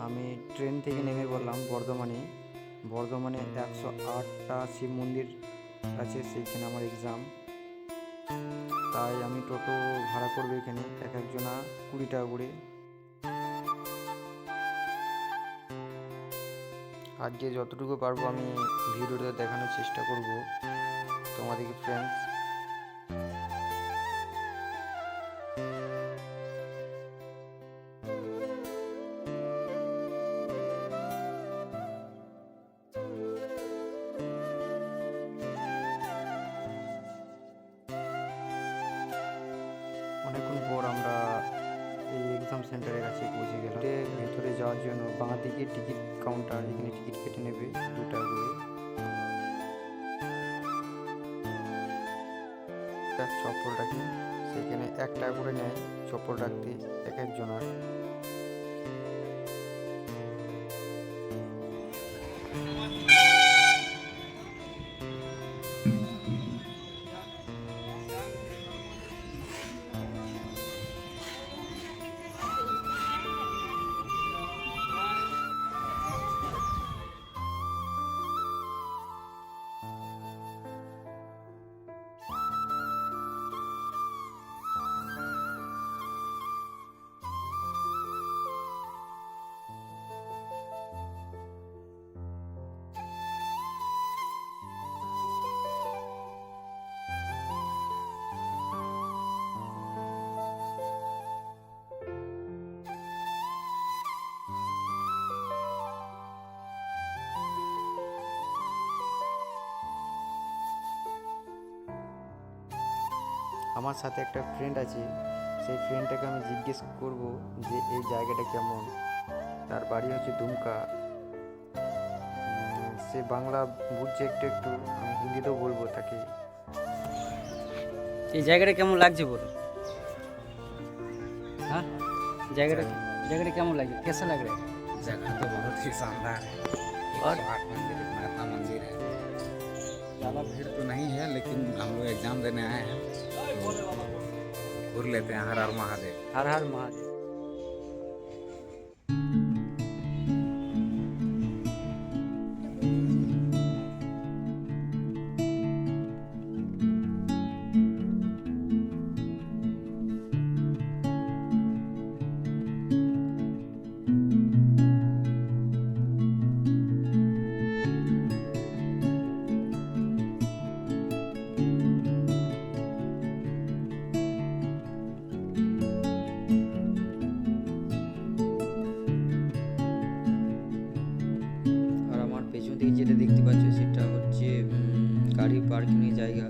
আমি ট্রেন থেকে নেমে পড়লাম বর্ধমানে। বর্ধমানে 108টা শিব মন্দির আছে, সেইখানে আমার এক্সাম। তাই আমি টোটো ভাড়া করবো এখানে, এক একজনা 20 টাকা করে। আজকে যতটুকু পারবো আমি ভিডিওটা দেখানোর চেষ্টা করব তোমাদেরকে ফ্রেন্ডস। অনেকক্ষণ পর আমরা এই এক্সাম সেন্টারের কাছে পৌঁছে গেলাম। ভেতরে যাওয়ার জন্য বাঁ দিকে টিকিট কাউন্টার, এখানে টিকিট কেটে নেবে 2 টাকা করে। চপ্পল রাখি, সেখানে 1 টাকা করে নেয় চপ্পল রাখতে এক একজনের। আমার সাথে একটা ফ্রেন্ড আছে, সেই ফ্রেন্ডটাকে আমি জিজ্ঞেস করব যে এই জায়গাটা কেমন। তার বাড়ি হচ্ছে দুমকা। সে বাংলা বুঝছে একটু একটু, আমি হিন্দিতেও বলবো তাকে। এই জায়গাটা কেমন লাগছে বলো? हाँ जगह केमन लगे, कैसा लग रहा है? जगह तो बहुत ही शानदार है। और 108 मंदिर, इतना इतना मंदिर है। ज़्यादा भीड़ तो नहीं है, लेकिन हम लोग एग्जाम देने आए हैं तो घूर लेते हैं। हर हर महादेव। हर हर महादेव। আর আমার পেছন থেকে যেটা দেখতে পাচ্ছ সেটা হচ্ছে গাড়ি পার্কিংয়ের জায়গা।